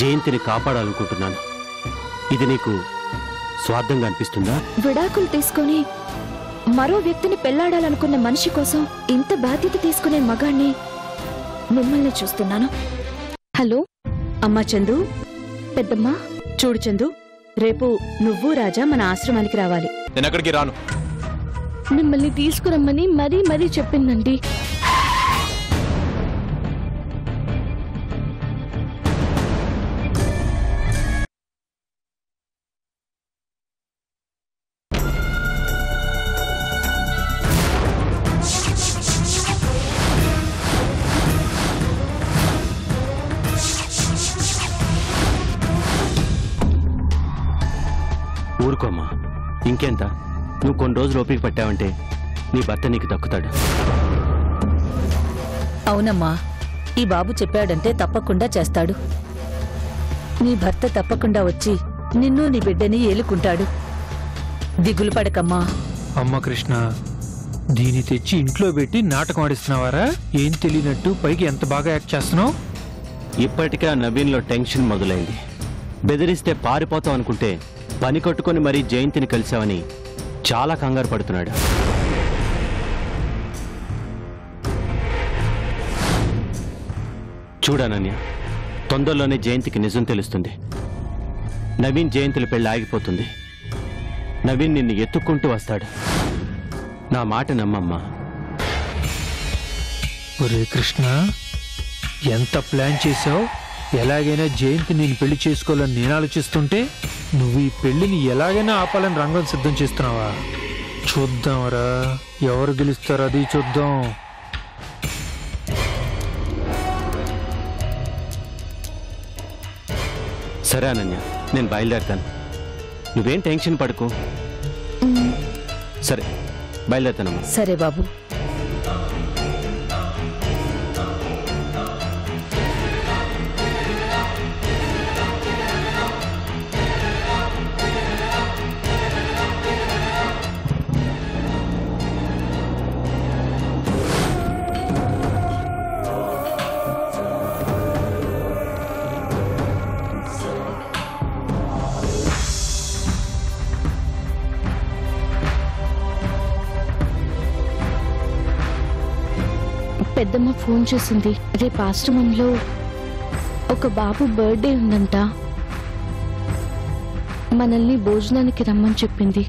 జయంతిని కాపాడాలనుకుంటున్నాను. ఇది నీకు స్వార్థంగా అనిపిస్తుందా? విడాకులు తీసుకొని మరో వ్యక్తిని పెళ్లాడాలనుకున్న మనిషి కోసం ఇంత బాధ్యత తీసుకునే మగాణ్ణి మిమ్మల్ని చూస్తున్నాను. హలో అమ్మా చందు. పెద్దమ్మా. చూడు చందు, రేపు నువ్వు రాజా మన ఆశ్రమానికి రావాలి. నేను అక్కడికి రాను. మిమ్మల్ని తీసుకురమ్మని మరీ మరీ చెప్పిందండి. ఊరుకోమ్మా, ఇంకెంత? నువ్వు కొన్ని రోజులు ఓపిక పట్టావంటే నీ భర్త నీకు దక్కుతాడు. అవునమ్మా, ఈ బాబు చెప్పాడంటే తప్పకుండా చేస్తాడు. నీ భర్త తప్పకుండా వచ్చి నిన్ను నీ బిడ్డని ఏలుకుంటాడు. దిగులు పడకమ్మా. అమ్మ కృష్ణ, దీన్ని తెచ్చి ఇంట్లో పెట్టి నాటకం ఆడిస్తున్నావారా? ఏం తెలియనట్టు పైకి ఎంత బాగా యాక్ట్ చేస్తున్నావు? ఇప్పటికే నవీన్లో టెన్షన్ మొదలైంది. బెదిరిస్తే పారిపోతాం అనుకుంటే పని కట్టుకొని మరీ జయంతిని కలిశావని చాలా కంగారు పడుతున్నాడు. చూడనన్య, తొందరలోనే జయంతికి నిజం తెలుస్తుంది. నవీన్ జయంతిల పెళ్లి ఆగిపోతుంది. నవీన్ నిన్ను ఎత్తుక్కుంటూ వస్తాడు. నా మాట నమ్మమ్మా. ఒరే కృష్ణ, ఎంత ప్లాన్ చేశావు? ఎలాగైనా జయంతి నేను పెళ్లి చేసుకోవాలని నేను ఆలోచిస్తుంటే నువ్వు ఈ పెళ్లిని ఎలాగైనా ఆపాలని రంగం సిద్ధం చేస్తున్నావా? చూద్దాంరా, ఎవరు గెలుస్తారో అది చూద్దాం. సరే అనన్య, నేను బయలుదేరుతాను. నువ్వేం టెన్షన్ పడకు. సరే, బయలుదేరుతానమ్మా. సరే బాబు. పెద్దమ్మ ఫోన్ చేసింది. రేపు ఆశ్రమంలో ఒక బాబు బర్త్డే ఉందంట. మనల్ని భోజనానికి రమ్మని చెప్పింది.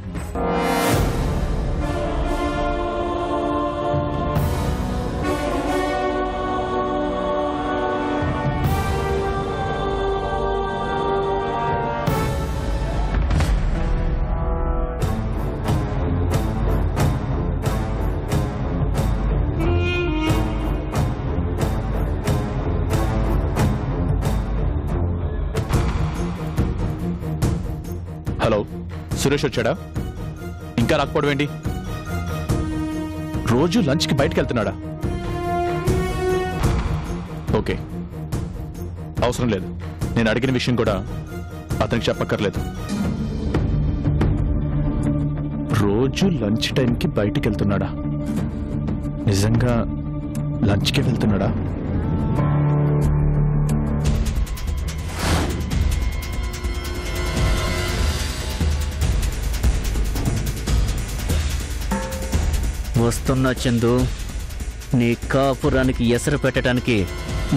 హలో, సురేష్ వచ్చాడా? ఇంకా రాకపోవడం ఏంటి? రోజు లంచ్కి బయటకు వెళ్తున్నాడా? ఓకే, అవసరం లేదు. నేను అడిగిన విషయం కూడా అతనికి చెప్పక్కర్లేదు. రోజు లంచ్ టైంకి బయటికి వెళ్తున్నాడా? నిజంగా లంచ్కి వెళ్తున్నాడా? వస్తున్నా చందు. నీ కాపురానికి ఎసరు పెట్టడానికి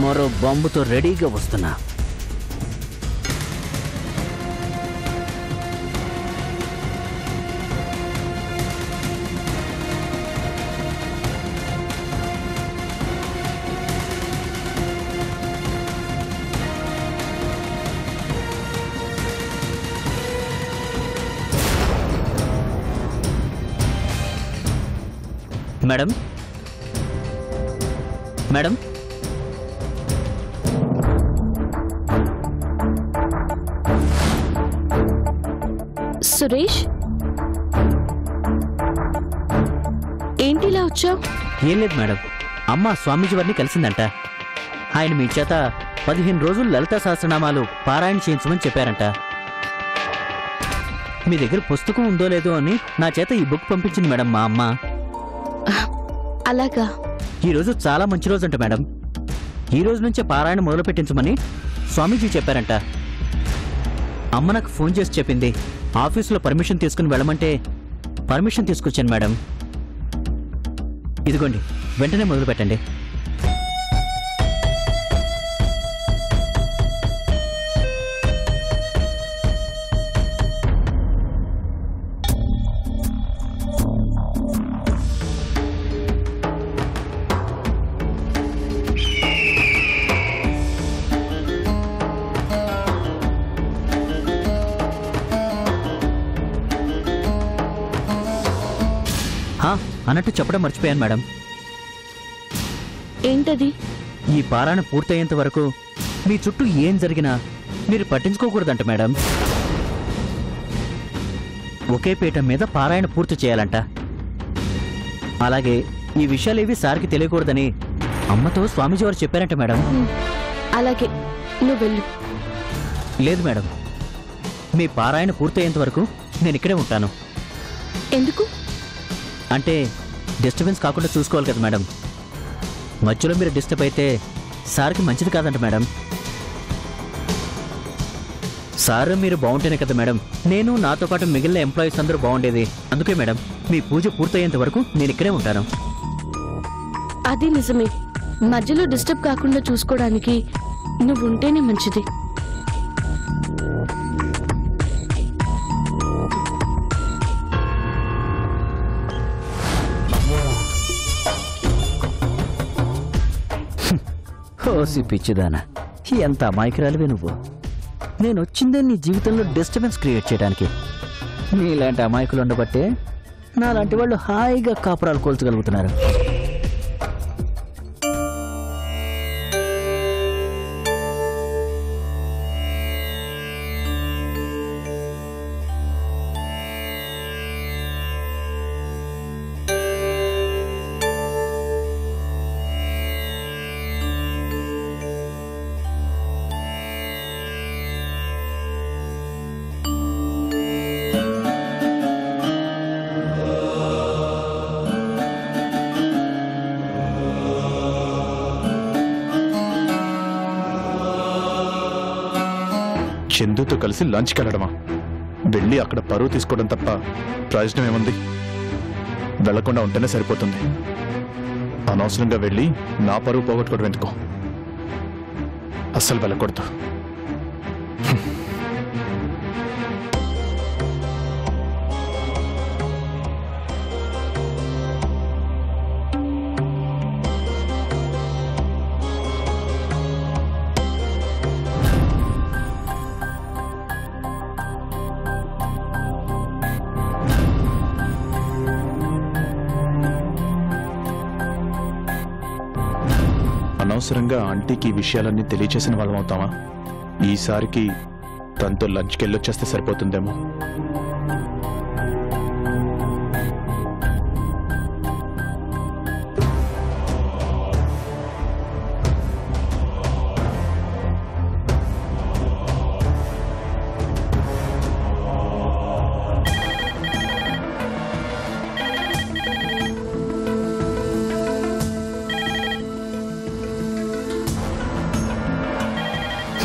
మరో బాంబుతో రెడీగా వస్తున్నా. మేడం, మేడం, సురేష్, ఏంటిలా వచ్చావు? ఏం లేదు మేడం, అమ్మ స్వామీజీ వారిని కలిసిందంట. ఆయన మీ చేత 15 రోజులు లలితా సహస్రనామాలు పారాయణ చేయించమని చెప్పారంట. మీ దగ్గర పుస్తకం ఉందో లేదో అని నా చేత ఈ బుక్ పంపించింది మేడం మా అమ్మ. అలాగా? ఈరోజు చాలా మంచి రోజు అంట మేడం. ఈ రోజు నుంచే పారాయణ మొదలు పెట్టించమని స్వామీజీ చెప్పారంట. అమ్మ నాకు ఫోన్ చేసి చెప్పింది. ఆఫీసులో పర్మిషన్ తీసుకుని వెళ్ళమంటే పర్మిషన్ తీసుకొచ్చాను మేడం. ఇదిగోండి, వెంటనే మొదలు పెట్టండి. అన్నట్టు చెప్పడం మర్చిపోయాను మేడం. ఏంటది? ఈ పారాయణ పూర్తయ్యేంత వరకు మీ చుట్టూ ఏం జరిగినా మీరు పట్టించుకోకూడదంట మేడం. ఒకే పీఠం మీద పారాయణ పూర్తి చేయాలంట. అలాగే ఈ విషయాలేవి సార్కి తెలియకూడదని అమ్మతో స్వామీజీ వారు చెప్పారంట మేడం. అలాగే, నువ్వు వెళ్ళు. లేదు మేడం, మీ పారాయణ పూర్తయ్యేంత వరకు నేను ఇక్కడే ఉంటాను. ఎందుకు? అంటే డిస్టర్బెన్స్ కాకుండా చూసుకోవాలి కదా మేడం. మధ్యలో మీరు డిస్టర్బ్ అయితే సార్కి మంచిది కాదంట మేడం. సార్ మీరు బాగుంటేనే కదా మేడం నేను, నాతో పాటు మిగిలిన ఎంప్లాయీస్ అందరూ బాగుండేది. అందుకే మేడం మీ పూజ పూర్తయ్యేంత వరకు నేను ఇక్కడే ఉంటాను. అది నిజమే. మధ్యలో డిస్టర్బ్ కాకుండా చూసుకోవడానికి నువ్వు ఉంటేనే మంచిది. ఓసి పిచ్చిదానా, ఎంత అమాయకురాలివే నువ్వు. నేను వచ్చిందే నీ జీవితంలో డిస్టర్బెన్స్ క్రియేట్ చేయడానికి. నీలాంటి అమాయకులు ఉండబట్టే నాలాంటి వాళ్ళు హాయిగా కాపురాలు కోల్చగలుగుతున్నారు. చందుతో కలిసి లంచ్కి వెళ్ళడమా? వెళ్ళి అక్కడ పరువు తీసుకోవడం తప్ప ప్రయోజనం ఏముంది? వెళ్లకుండా ఉంటేనే సరిపోతుంది. అనవసరంగా వెళ్ళి నా పరువు పోగొట్టుకోవడం ఎందుకో. అస్సలు వెళ్ళకూడదు. అనవసరంగా ఆంటీకి ఈ విషయాలన్నీ తెలియచేసిన వాళ్ళం అవుతామా? ఈసారికి తనతో లంచ్కి వెళ్ళొచ్చేస్తే సరిపోతుందేమో.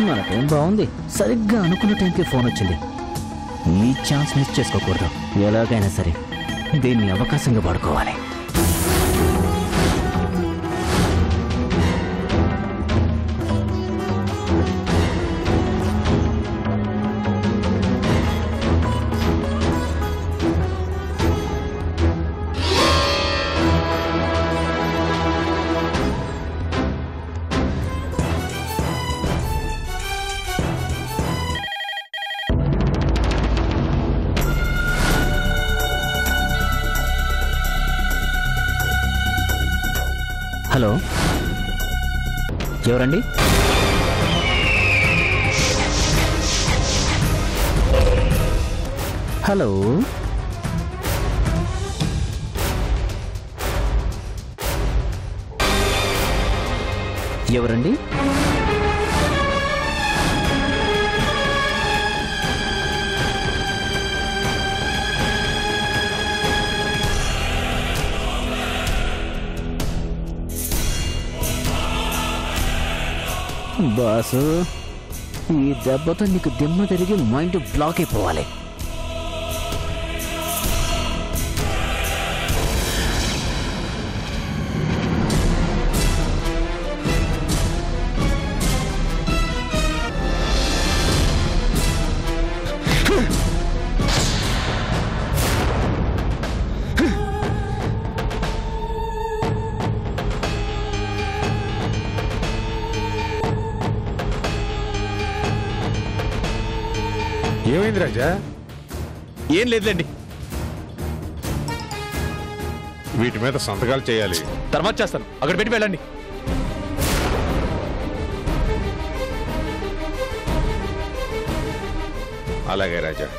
మనకేం బాగుంది, సరిగ్గా అనుకున్న టైంకి ఫోన్ వచ్చింది. ఈ ఛాన్స్ మిస్ చేసుకోకూడదు. ఎలాగైనా సరే దీన్ని అవకాశంగా వాడుకోవాలి. హలో, ఎవరండి? హలో, ఎవరండి? బాసు, ఈ దెబ్బతో నీకు దిమ్మ తిరిగి మైండ్ బ్లాక్ అయిపోవాలి. ఏమైంది రాజా? ఏం లేదులేండి. వీటి మీద సంతకాలు చేయాలి. తర్వాత చేస్తాను, అక్కడ పెట్టి వెళ్ళండి. అలాగే రాజా.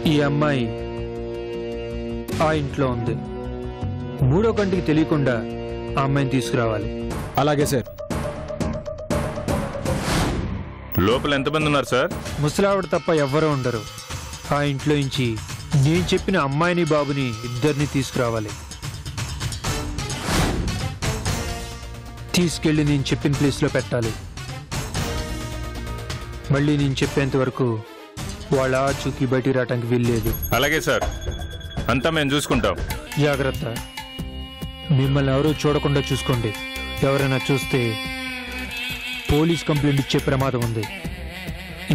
ఈ అమ్మాయి ఆ ఇంట్లో ఉంది. మూడో కంటికి తెలియకుండా ఆ అమ్మాయిని తీసుకురావాలి. అలాగే సార్. లోపల ఎంతమంది ఉన్నారు సార్? ముసలావిడ తప్ప ఎవ్వరూ ఉండరు. ఆ ఇంట్లో నుంచి నేను చెప్పిన అమ్మాయిని బాబుని ఇద్దరిని తీసుకురావాలి. తీసుకెళ్లి నేను చెప్పిన ప్లేస్లో పెట్టాలి. మళ్ళీ నేను చెప్పేంత వరకు వాళ్ళ చూకి బయటికి రావటానికి వీల్లేదు. అలాగే సార్, అంతా మేము చూసుకుంటాం. జాగ్రత్త. మిమ్మల్ని ఎవరూ చూడకుండా చూసుకోండి. ఎవరైనా చూస్తే పోలీస్ కంప్లైంట్ ఇచ్చే ప్రమాదం ఉంది.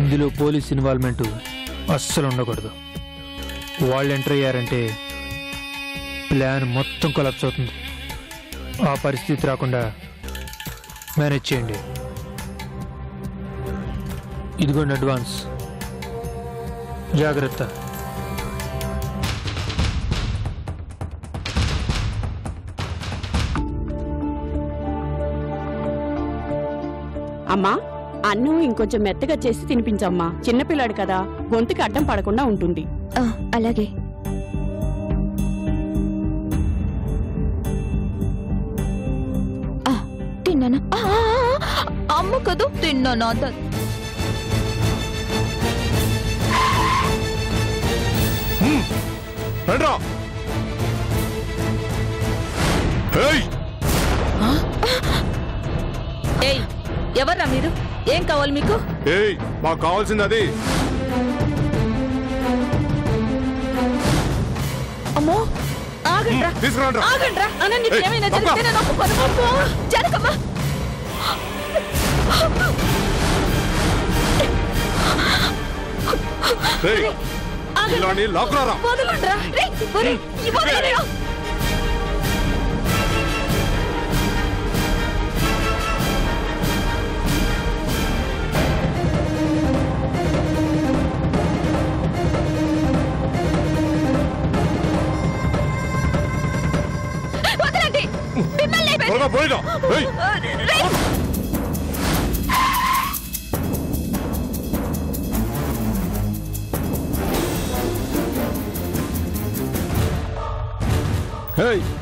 ఇందులో పోలీస్ ఇన్వాల్వ్మెంట్ అస్సలు ఉండకూడదు. వాళ్ళు ఎంటర్ అయ్యారంటే ప్లాన్ మొత్తం కొలాప్స్ అవుతుంది. ఆ పరిస్థితి రాకుండా మేనేజ్ చేయండి. ఇదిగోండి అడ్వాన్స్. జాగ్రత్త. అమ్మా, అన్నం ఇంకొంచెం మెత్తగా చేసి తినిపించమ్మా. చిన్నపిల్లాడు కదా, గొంతుకి అడ్డం పడకుండా ఉంటుంది. అలాగే. తిన్నానా? అమ్మ కదూ తిన్నానా? ఎవర్రా మీరు? ఏం కావాలి మీకు? మాకు కావాల్సింది అది. అమ్మో, ఆగండ్రా, ఆగండ్రా. అనన్యకి ఏమైనా జరిగితే నేను ఒప్పుకోను. జరగమ్మా. వదలండ్రా.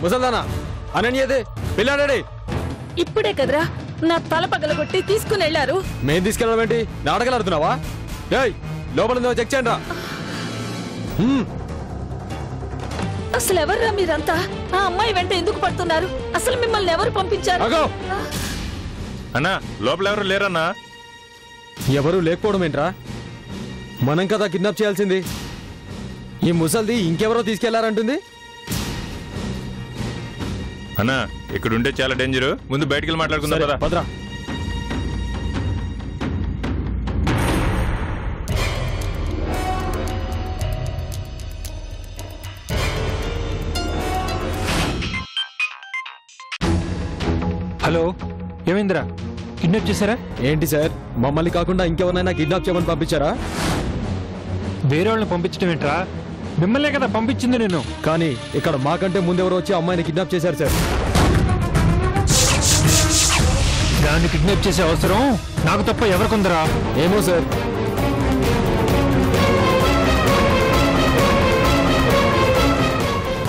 ముసల్దానా, అనన్యదే పిల్లాడే. ఇప్పుడే కదరా నా తల పగలగొట్టి తీసుకుని వెళ్ళారు. మేం తీసుకెళ్ళడం ఏంటి? నాటకాలు ఆడుతున్నావా? లోపల చెక్ చేయండి రా. అసలు ఎవర్రా మీరంతా? ఆ అమ్మాయి వెంట ఎందుకు పడుతున్నారు? అసలు మిమ్మల్ని ఎవరు పంపించారు? అన్నా, లోపల ఎవరు లేరన్నా? ఎవరు లేకపోవడం ఏంట్రా? మనం కదా కిడ్నాప్ చేయాల్సింది. ఈ ముసల్ది ఇంకెవరో తీసుకెళ్లారంటుంది. అన్నా, ఇక్కడ ఉంటే చాలా డేంజర్. ముందు బయటికి వెళ్ళి మాట్లాడుకుందాం. పదరా. హలో, ఏమైందిరా? కిడ్నాప్ చేశారా? ఏంటి సార్, మమ్మల్ని కాకుండా ఇంకెవరినైనా కిడ్నాప్ చేయమని పంపించారా? వేరే వాళ్ళని పంపించడం ఏంట్రా? మిమ్మల్నే కదా పంపించింది నేను. కానీ ఇక్కడ మాకంటే ముందెవరో వచ్చి అమ్మాయిని కిడ్నాప్ చేశారు సార్. దాన్ని కిడ్నాప్ చేసే అవసరం నాకు తప్ప ఎవరికొందరా? ఏమో సార్.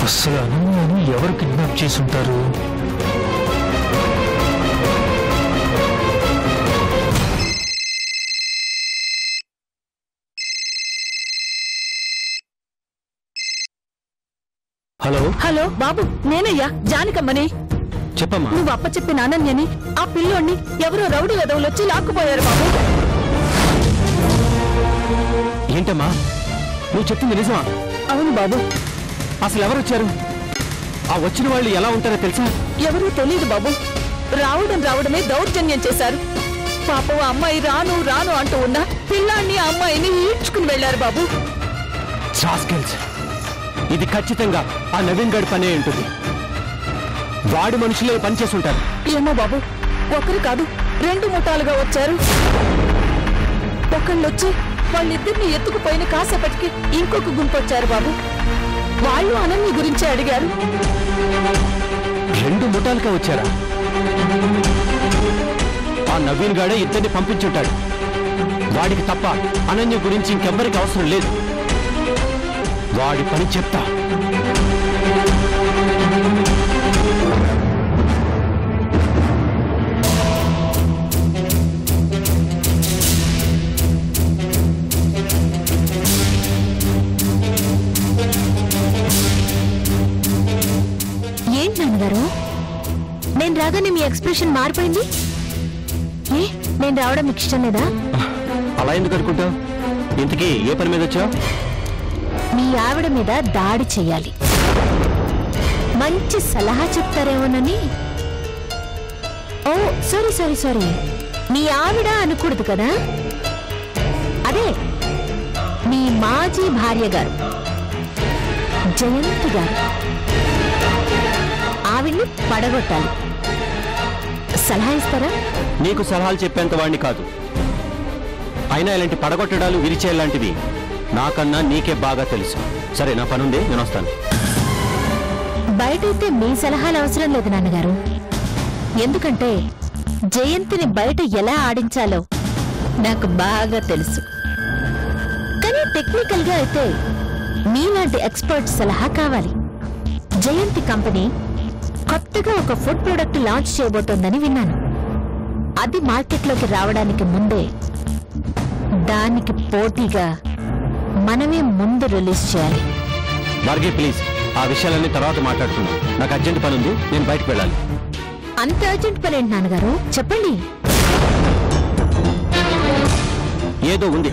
అసలు అనన్యని ఎవరు కిడ్నాప్ చేసి ఉంటారు? హలో హలో బాబు, నేనయ్యా జానకమ్మని. చెప్పమ్మా. నువ్వు అప్ప చెప్పిన అనన్యని ఆ పిల్లోని ఎవరో రౌడీ వెధవులు వచ్చి లాక్కుపోయారు బాబు. ఏంటమ్మా నువ్వు చెప్పింది నిజమా? అవును బాబు. అసలు ఎవరు వచ్చారు? ఆ వచ్చిన వాళ్ళు ఎలా ఉంటారో తెలుసా? ఎవరూ తెలియదు బాబు. రావడమే దౌర్జన్యం చేశారు. పాపం ఆ అమ్మాయి రాను రాను అంటూ ఉన్నా పిల్లాన్ని ఆ అమ్మాయిని ఈడ్చుకుని వెళ్లారు బాబు. రాస్కెల్స్. ఇది ఖచ్చితంగా ఆ నవీన్ గడి పనే ఉంటుంది. వాడి మనుషులే పనిచేసి ఉంటారు. ఏమో బాబు, ఒకరు కాదు 2 ముఠాలుగా వచ్చారు. ఒకళ్ళొచ్చి వాళ్ళిద్దరిని ఎత్తుకుపోయిన కాసేపటికి ఇంకొక గుంపు వచ్చారు బాబు. వాళ్ళు అనన్య గురించి అడిగారు. 2 ముఠాలుగా వచ్చారా? ఆ నవీన్ గాడే ఇద్దరిని పంపించుంటాడు. వాడికి తప్ప అనన్య గురించి ఇంకెవ్వరికి అవసరం లేదు. వాడి పని చెప్తా. ఏంటి నాన్నగారు, నేను రాగానే మీ ఎక్స్ప్రెషన్ మారిపోయింది. ఏ నేను రావడం మీకు ఇష్టం లేదా? అలా ఎందుకు అనుకుంటావు? ఇంతకీ ఏ పని మీద వచ్చావు? మీ ఆవిడ మీద దాడి చెయ్యాలి. మంచి సలహా చెప్తారేమోనని. ఓ సారీ, మీ ఆవిడ అనకూడదు కదా. అదే మీ మాజీ భార్య గారు జయంతి గారు. ఆవిడ్ని పడగొట్టాలి. సలహా ఇస్తారా? నీకు సలహాలు చెప్పేంత వాడిని కాదు. అయినా ఇలాంటి పడగొట్టడాలు విరిచేలాంటివి నాకన్నా నీకే బాగా తెలుసు. సరే, నా పనుంది, నేను వస్తాను. బయటైతే మీ సలహాలు అవసరం లేదు నాన్నగారు. ఎందుకంటే జయంతిని బయట ఎలా ఆడించాలో నాకు బాగా తెలుసు. కానీ టెక్నికల్ గా అయితే మీలాంటి ఎక్స్పర్ట్ సలహా కావాలి. జయంతి కంపెనీ కొత్తగా ఒక ఫుడ్ ప్రొడక్ట్ లాంచ్ చేయబోతోందని విన్నాను. అది మార్కెట్లోకి రావడానికి ముందే దానికి పోటీగా మనమే ముందు రిలీజ్ చేయాలి. భార్గవి ప్లీజ్, ఆ విషయాలన్నీ తర్వాత మాట్లాడుకుందాం. నాకు అర్జెంట్ పని ఉంది, నేను బయటకు వెళ్ళాలి. అంత అర్జెంట్ పని ఏంటి నాన్నగారు? చెప్పండి. ఏదో ఉంది,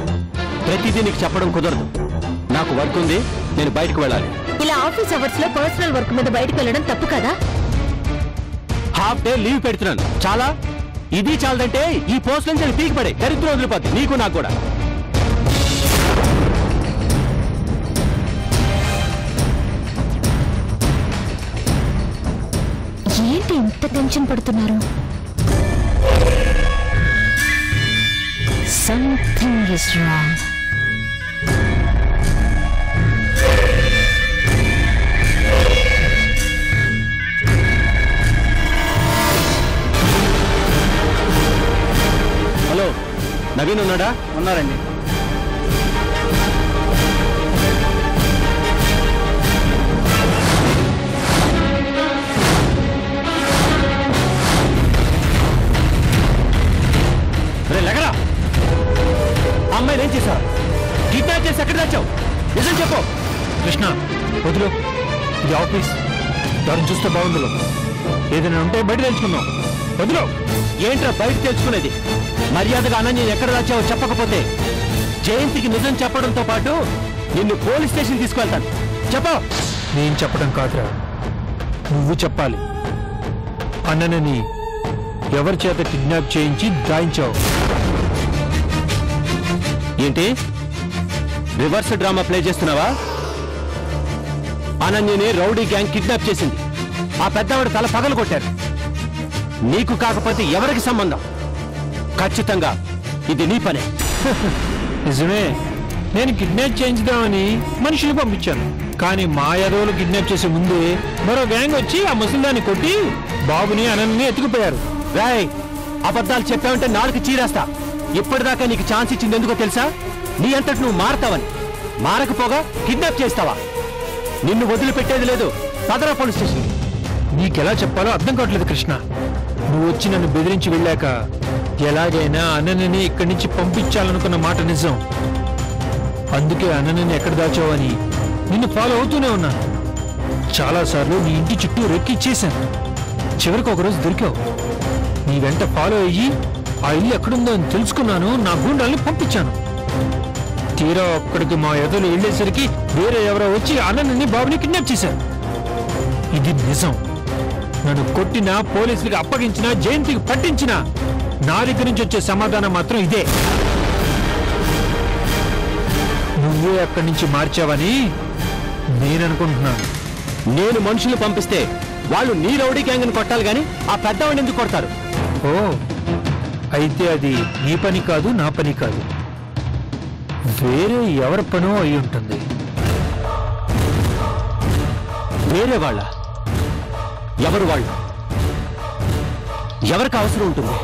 ప్రతిదీ నీకు చెప్పడం కుదరదు. నాకు వర్క్ ఉంది, నేను బయటకు వెళ్ళాలి. ఇలా ఆఫీస్ అవర్స్ లో పర్సనల్ వర్క్ మీద బయటకు వెళ్ళడం తప్పు కదా? హాఫ్ డే లీవ్ పెడుతున్నాను, చాలా. ఇది చాలదంటే ఈ పోస్ట్ నుంచి పీకి పడే దరిద్రం వదిలిపోద్ది నీకు నాకు కూడా. ఏంటి ఇంత టెన్షన్ పడుతున్నారు? Something is wrong. Hello, Naveen ఉన్నాడా? ఉన్నారండి. లెగరా. అమ్మాయిని ఏం చేశావు? కిడ్నాప్ చేసి ఎక్కడ తెచ్చావు? నిజం చెప్పు. కృష్ణ వదిలు, ఇది ఆఫీస్. దాన్ని చూస్తే బాగుందిలో. ఏదైనా ఉంటే బయట తెలుసుకుందాం. వదిలో. ఏంట్రా బయట తెలుసుకునేది? మర్యాదగా అనన్య ఎక్కడ దాచావో చెప్పకపోతే జయంతికి నిజం చెప్పడంతో పాటు నిన్ను పోలీస్ స్టేషన్ తీసుకువెళ్తాను. చెప్పు. నేను చెప్పడం కాదురా, నువ్వు చెప్పాలి. అన్నని ఎవరి చేత కిడ్నాప్ చేయించి దాయించావు? ఏంటి రివర్స్ డ్రామా ప్లే చేస్తున్నావా? అనన్యని రౌడీ గ్యాంగ్ కిడ్నాప్ చేసింది. ఆ పెద్దవాడు తల పగలు కొట్టారు. నీకు కాకపోతే ఎవరికి సంబంధం? ఖచ్చితంగా ఇది నీ పనే. నిజమే, నేను కిడ్నాప్ చేయించుదామని మనుషులు పంపించాను. కానీ మా యాదవులు కిడ్నాప్ చేసే ముందే మరో గ్యాంగ్ వచ్చి ఆ ముసలిదాన్ని కొట్టి బాబుని అనన్ని ఎత్తుకుపోయారు. రాయ్, అబద్ధాలు చెప్పావంటే నాలుగు చీరేస్తా. ఇప్పటిదాకా నీకు ఛాన్స్ ఇచ్చింది ఎందుకో తెలుసా? నీ అంతటి నువ్వు మారతావని. మారకపోగా కిడ్నాప్ చేస్తావా? నిన్ను వదిలిపెట్టేది లేదు. పదరా పోలీస్ స్టేషన్. నీకెలా చెప్పాలో అర్థం కావట్లేదు కృష్ణ. నువ్వు వచ్చి నన్ను బెదిరించి వెళ్ళాక ఎలాగైనా అన్నని ఇక్కడి నుంచి పంపించాలనుకున్న మాట నిజం. అందుకే అన్నని ఎక్కడ దాచావని నిన్ను ఫాలో అవుతూనే ఉన్నాను. చాలాసార్లు నీ ఇంటి చుట్టూ రెక్కిచ్చేశాను. చివరికి ఒకరోజు దొరికావు. నీ వెంట ఫాలో అయ్యి ఆ ఇల్లు ఎక్కడుందో అని తెలుసుకున్నాను. నా గూండాల్ని పంపించాను. తీరా అక్కడికి మా ఎదురు వెళ్ళేసరికి వేరే ఎవరో వచ్చి అన్నని బాబుని కిడ్నాప్ చేశారు. ఇది నిజం. నన్ను కొట్టినా, పోలీసులకు అప్పగించినా, జయంతికి పట్టించినా నా దగ్గర నుంచి వచ్చే సమాధానం మాత్రం ఇదే. నువ్వే అక్కడి నుంచి మార్చావని నేననుకుంటున్నాను. నేను మనుషులు పంపిస్తే వాళ్ళు నీ రౌడీ గ్యాంగ్ని కొట్టాలి గాని ఆ పెద్దవాడిని ఎందుకు కొడతారు? ఓ, అయితే అది నీ పని కాదు, నా పని కాదు, వేరే ఎవరి పనో అయి ఉంటుంది. వేరే వాళ్ళ? ఎవరు వాళ్ళు? ఎవరికి అవసరం ఉంటుంది?